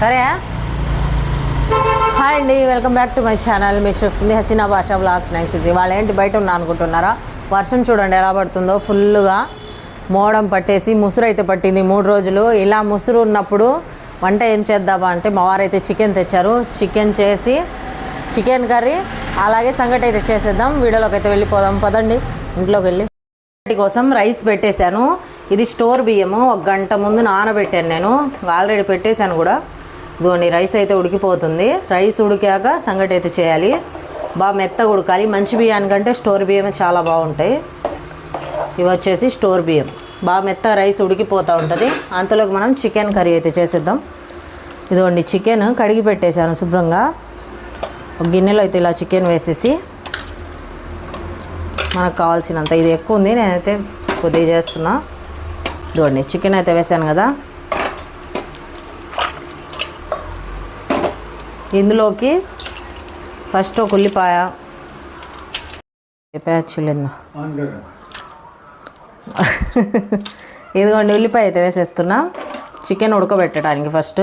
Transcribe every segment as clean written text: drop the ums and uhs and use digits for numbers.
సరే. హాయ్ అండి, welcome back to my channel. మీరు చూస్తుంది హసీనా భాషా వ్లాగ్స్ 9 వాళ్ళు ఏంటి బయట ఉన్నా అనుకుంటున్నారా? వర్షం చూడండి ఎలా పడుతుందో. ఫుల్గా మోడం పట్టేసి ముసురు అయితే పట్టింది 3 రోజులు. ఇలా ముసురు ఉన్నప్పుడు వంట ఏం చేద్దామా అంటే మా వారైతే చికెన్ తెచ్చారు. చికెన్ చేసి చికెన్ కర్రీ అలాగే సంగటి అయితే చేసేద్దాం. వీడియోలోకి అయితే వెళ్ళిపోదాం పదండి. ఇంట్లోకి వెళ్ళి కోసం రైస్ పెట్టేశాను. ఇది స్టోర్ బియ్యము. 1 గంట ముందు నానబెట్టాను నేను. ఆల్రెడీ పెట్టేశాను కూడా. ఇదిగోండి రైస్ అయితే ఉడికిపోతుంది. రైస్ ఉడికాక సంగటి అయితే చేయాలి. బాగా మెత్తగా ఉడకాలి. మంచి బియ్యానికంటే స్టోర్ బియ్యమే చాలా బాగుంటాయి. ఇవి వచ్చేసి స్టోర్ బియ్యం. బాగా మెత్తగా రైస్ ఉడికిపోతూ ఉంటుంది. అంతలోకి మనం చికెన్ కర్రీ అయితే చేసేద్దాం. ఇదిగోండి చికెన్ కడిగి పెట్టేశాను శుభ్రంగా. ఒక గిన్నెలో అయితే ఇలా చికెన్ వేసేసి మనకు కావాల్సినంత, ఇది ఎక్కువ ఉంది నేనైతే కొద్దిగా చేస్తున్నా. ఇదిగోండి చికెన్ అయితే వేసాను కదా. ఇందులోకి ఫస్ట్ ఒక ఉల్లిపాయ చిల్లిందా ఇదిగోండి ఉల్లిపాయ అయితే వేసేస్తున్నా చికెన్ ఉడకబెట్టడానికి. ఫస్ట్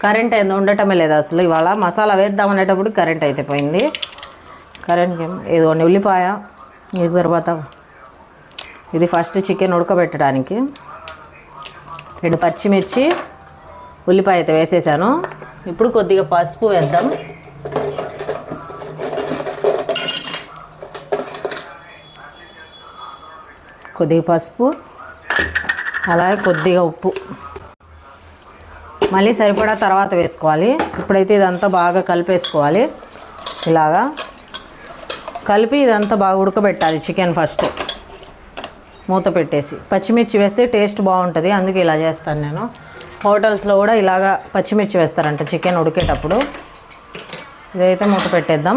కరెంట్ ఏందో ఉండటమే లేదు అసలు. ఇవాళ మసాలా వేద్దామనేటప్పుడు కరెంట్ అయితే పోయింది. కరెంట్కి ఇదిగోండి ఉల్లిపాయ. ఇది తర్వాత ఇది ఫస్ట్ చికెన్ ఉడకబెట్టడానికి 2 పచ్చిమిర్చి ఉల్లిపాయ అయితే వేసేసాను. ఇప్పుడు కొద్దిగా పసుపు వేద్దాం. కొద్దిగా పసుపు అలాగే కొద్దిగా ఉప్పు మళ్ళీ సరిపడా తర్వాత వేసుకోవాలి. ఇప్పుడైతే ఇదంతా బాగా కలిపేసుకోవాలి. ఇలాగా కలిపి ఇదంతా బాగా ఉడకబెట్టాలి చికెన్. ఫస్ట్ మూత పెట్టేసి పచ్చిమిర్చి వేస్తే టేస్ట్ బాగుంటుంది. అందుకే ఇలా చేస్తాను నేను. హోటల్స్లో కూడా ఇలాగా పచ్చిమిర్చి వేస్తారంట చికెన్ ఉడికేటప్పుడు. ఇదైతే మూత పెట్టేద్దాం.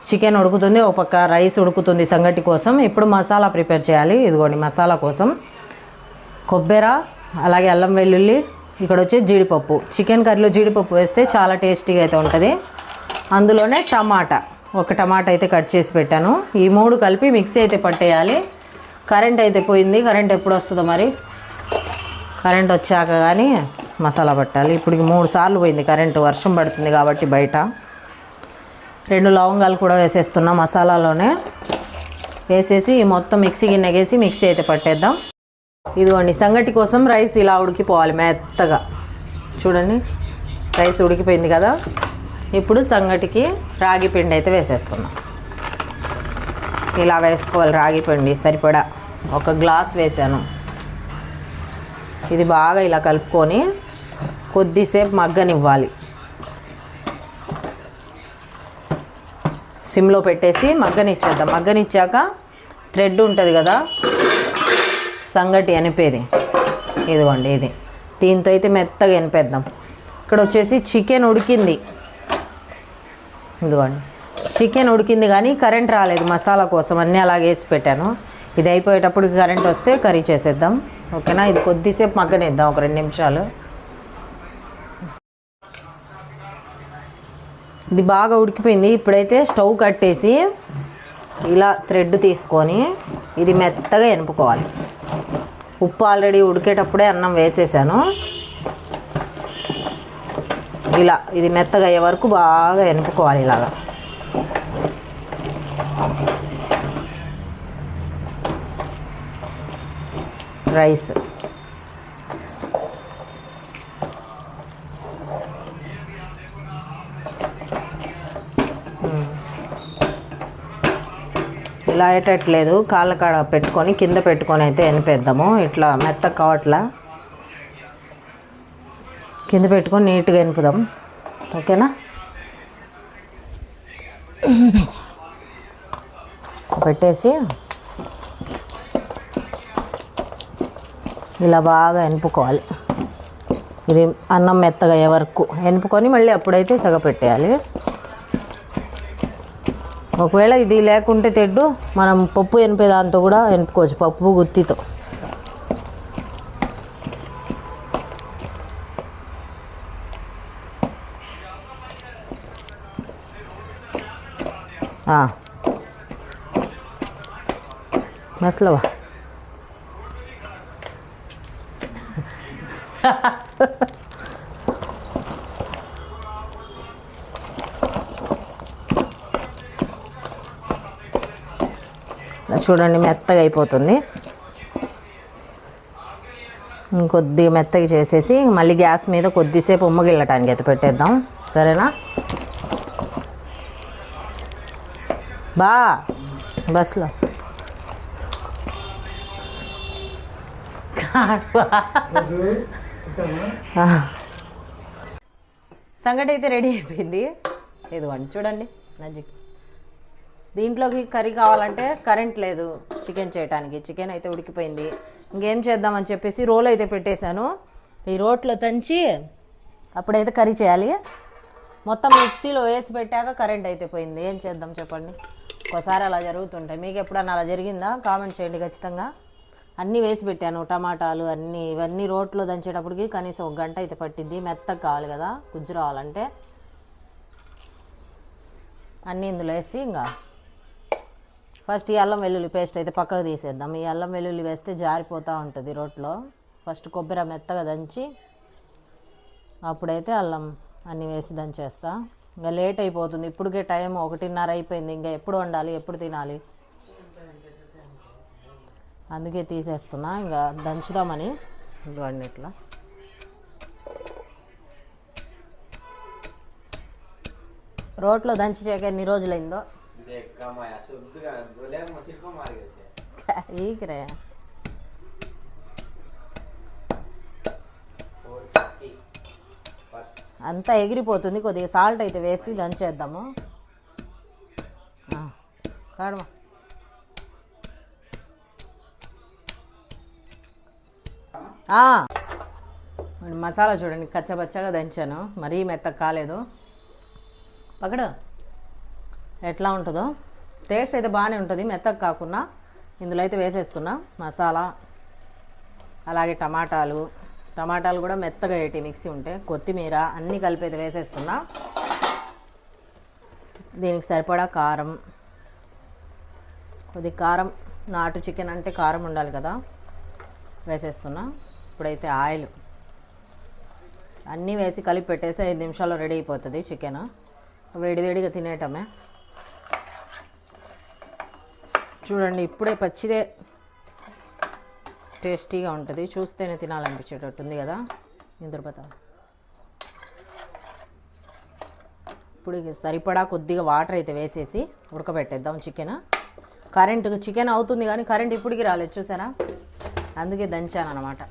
చికెన్ ఉడుకుతుంది, ఒక పక్క రైస్ ఉడుకుతుంది సంగటి కోసం. ఇప్పుడు మసాలా ప్రిపేర్ చేయాలి. ఇదిగోండి మసాలా కోసం కొబ్బరి అలాగే అల్లం వెల్లుల్లి, ఇక్కడ వచ్చి జీడిపప్పు. చికెన్ కర్రీలో జీడిపప్పు వేస్తే చాలా టేస్టీగా అయితే ఉంటుంది. అందులోనే ఒక టమాటా అయితే కట్ చేసి పెట్టాను. ఈ 3 కలిపి మిక్సీ అయితే పట్టేయాలి. కరెంట్ అయితే పోయింది. కరెంట్ ఎప్పుడు వస్తుందో మరి. కరెంట్ వచ్చాక కానీ మసాలా పట్టాలి. ఇప్పుడు 3 సార్లు పోయింది కరెంటు. వర్షం పడుతుంది కాబట్టి బయట. 2 లవంగాలు కూడా వేసేస్తున్నా మసాలాలోనే. వేసేసి మొత్తం మిక్సీ గిన్నెకేసి మిక్సీ అయితే పట్టేద్దాం. ఇదిగోండి సంగటి కోసం రైస్ ఇలా ఉడికిపోవాలి మెత్తగా. చూడండి రైస్ ఉడికిపోయింది కదా. ఇప్పుడు సంగటికి రాగి పిండి అయితే వేసేస్తున్నాం. ఇలా వేసుకోవాలి రాగి పిండి సరిపడా. 1 గ్లాస్ వేసాను. ఇది బాగా ఇలా కలుపుకొని కొద్దిసేపు మగ్గనివ్వాలి. సిమ్లో పెట్టేసి మగ్గనిచ్చేద్దాం. మగ్గనిచ్చాక థ్రెడ్ ఉంటుంది కదా సంగటి ఎనిపేది. ఇదిగోండి ఇది. దీంతో అయితే మెత్తగా ఎనిపేద్దాం. ఇక్కడ వచ్చేసి చికెన్ ఉడికింది. ఇదిగోండి చికెన్ ఉడికింది కానీ కరెంట్ రాలేదు మసాలా కోసం. అన్నీ అలాగే వేసి పెట్టాను. ఇది అయిపోయేటప్పుడు కరెంట్ వస్తే కర్రీ చేసేద్దాం. ఓకేనా. ఇది కొద్దిసేపు మగ్గనిద్దాం, ఒక 2 నిమిషాలు. ఇది బాగా ఉడికిపోయింది. ఇప్పుడైతే స్టవ్ కట్టేసి ఇలా థ్రెడ్ తీసుకొని ఇది మెత్తగా ఎనుపుకోవాలి. ఉప్పు ఆల్రెడీ ఉడికేటప్పుడే అన్నం వేసేసాను. ఇలా ఇది మెత్తగా అయ్యే వరకు బాగా ఎనుపుకోవాలి. ఇలాగా రైస్ ఇలా అయ్యేటట్లేదు. కాళ్ళ కాడ పెట్టుకొని కింద పెట్టుకొని అయితే ఎనిపేద్దాము. ఇట్లా మెత్త కావట్లా కింద పెట్టుకొని నీట్గా ఎనుపుదాం. ఓకేనా. పెట్టేసి ఇలా బాగా ఎనుపుకోవాలి. ఇది అన్నం మెత్తగా అయ్యే వరకు ఎనుపుకొని మళ్ళీ అప్పుడైతే సగపెట్టేయాలి. ఒకవేళ ఇది లేకుంటే తెడ్డు మనం పప్పు ఎనిపే దాంతో కూడా ఎనుపుకోవచ్చు, పప్పు గుత్తితో. మసలవా చూడండి మెత్తగా అయిపోతుంది. ఇంకొద్దిగా మెత్తగా చేసేసి మళ్ళీ గ్యాస్ మీద కొద్దిసేపు ఉమ్మగిల్లటానికి అయితే పెట్టేద్దాం. సరేనా? బస్లో సంగటి అయితే రెడీ అయిపోయింది. ఇదిగోండి చూడండి నజిక్. దీంట్లోకి కర్రీ కావాలంటే కరెంట్ లేదు చికెన్ చేయడానికి. చికెన్ అయితే ఉడికిపోయింది. ఇంకేం చేద్దామని చెప్పేసి రోల్ అయితే పెట్టేశాను. ఈ రోట్లో తంచి అప్పుడైతే కర్రీ చేయాలి. మొత్తం మిక్సీలో వేసి పెట్టాక కరెంట్ అయితే పోయింది. ఏం చేద్దాం చెప్పండి. ఒకసారి అలా జరుగుతుంటాయి. మీకు ఎప్పుడన్నా అలా జరిగిందా? కామెంట్ చేయండి ఖచ్చితంగా. అన్నీ వేసి పెట్టాను, టమాటాలు అన్నీ. ఇవన్నీ రోట్లో దంచేటప్పటికి కనీసం 1 గంట అయితే పట్టింది. మెత్తగా కావాలి కదా గుజ్జు రావాలంటే. అన్నీ ఇందులో వేసి ఇంకా ఫస్ట్ ఈ అల్లం వెల్లుల్లి పేస్ట్ అయితే పక్కకు తీసేద్దాం. ఈ అల్లం వెల్లుల్లి వేస్తే జారిపోతూ ఉంటుంది రోట్లో. ఫస్ట్ కొబ్బరి మెత్తగా దంచి అప్పుడైతే అల్లం అన్నీ వేసి దంచేస్తా. ఇంకా లేట్ అయిపోతుంది. ఇప్పటికే టైం 1:30 అయిపోయింది. ఇంకా ఎప్పుడు వండాలి, ఎప్పుడు తినాలి, అందుకే తీసేస్తున్నా. ఇంకా దంచుదామని. ఇదిగోండి ఇట్లా రోట్లో దంచి చేయక ఎన్ని రోజులైందో. ఈకరే అంతా ఎగిరిపోతుంది. కొద్దిగా సాల్ట్ అయితే వేసి దంచేద్దాము. కాడమా మసాలా చూడండి కచ్చబచ్చగా దంచాను. మరీ మెత్తగా కాలేదు. పకడ ఎట్లా ఉంటుందో టేస్ట్ అయితే బాగానే ఉంటుంది. మెత్తగా కాకుండా ఇందులో అయితే వేసేస్తున్నా మసాలా. అలాగే టమాటాలు కూడా మెత్తగా వేటి మిక్సీ ఉంటే, కొత్తిమీర అన్నీ కలిపి అయితే వేసేస్తున్నా. దీనికి సరిపడా కారం, కొద్ది కారం, నాటు చికెన్ అంటే కారం ఉండాలి కదా, వేసేస్తున్నా. ఇప్పుడైతే ఆయిల్ అన్నీ వేసి కలిపి పెట్టేసి 5 నిమిషాల్లో రెడీ అయిపోతుంది చికెన్. వేడివేడిగా తినేయటమే. చూడండి ఇప్పుడే పచ్చిదే టేస్టీగా ఉంటుంది. చూస్తేనే తినాలనిపించేటట్టు ఉంది కదా. నిద్రపోతా. ఇప్పుడు సరిపడా కొద్దిగా వాటర్ అయితే వేసేసి ఉడకబెట్టేద్దాం చికెన్. చికెన్ అవుతుంది కానీ కరెంట్ ఇప్పటికి రాలేదు చూసారా, అందుకే దంచాను అన్నమాట.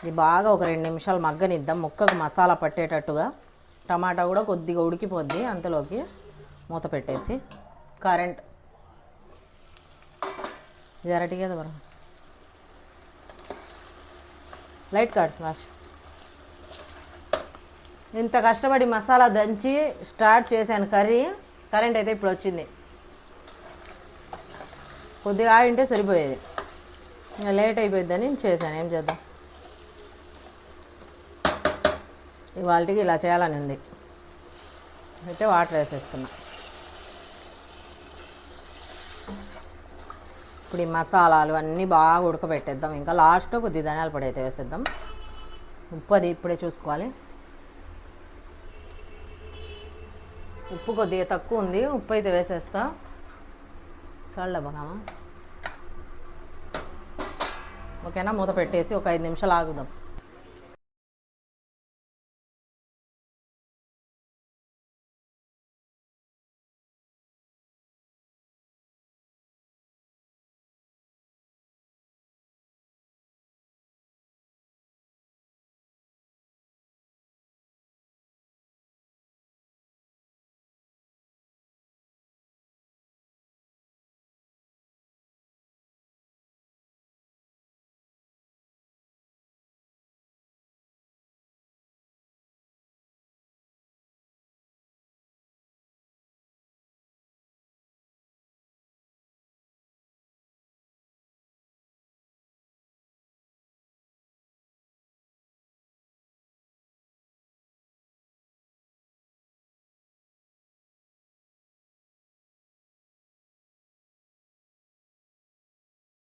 ఇది బాగా ఒక 2 నిమిషాలు మగ్గనిద్దాం, ముక్కకు మసాలా పట్టేటట్టుగా. టమాటా కూడా కొద్దిగా ఉడికిపోద్ది. అంతలోకి మూత పెట్టేసి కరెంట్ ఇది అరటిగా బరా లైట్ కాడు వాష్. ఇంత కష్టపడి మసాలా దంచి స్టార్ట్ చేశాను కర్రీ. కరెంట్ అయితే ఇప్పుడు వచ్చింది. కొద్దిగా ఆగింటే సరిపోయేది. ఇంకా లేట్ అయిపోయిద్దని చేశాను. ఏం చేద్దాం, ఇవాళకి ఇలా చేయాలని ఉంది. అయితే వాటర్ వేసేస్తున్నా. ఇప్పుడు ఈ మసాలాలు అన్నీ బాగా ఉడకబెట్టేద్దాం. ఇంకా లాస్ట్లో కొద్దిగా ధనియాల పొడి అయితే వేసేద్దాం. ఉప్పు అది ఇప్పుడే చూసుకోవాలి. ఉప్పు కొద్దిగా తక్కువ ఉంది, ఉప్పు అయితే వేసేస్తా. చల్లబోనామా ఓకేనా. మూత పెట్టేసి ఒక 5 నిమిషాలు ఆగుదాం.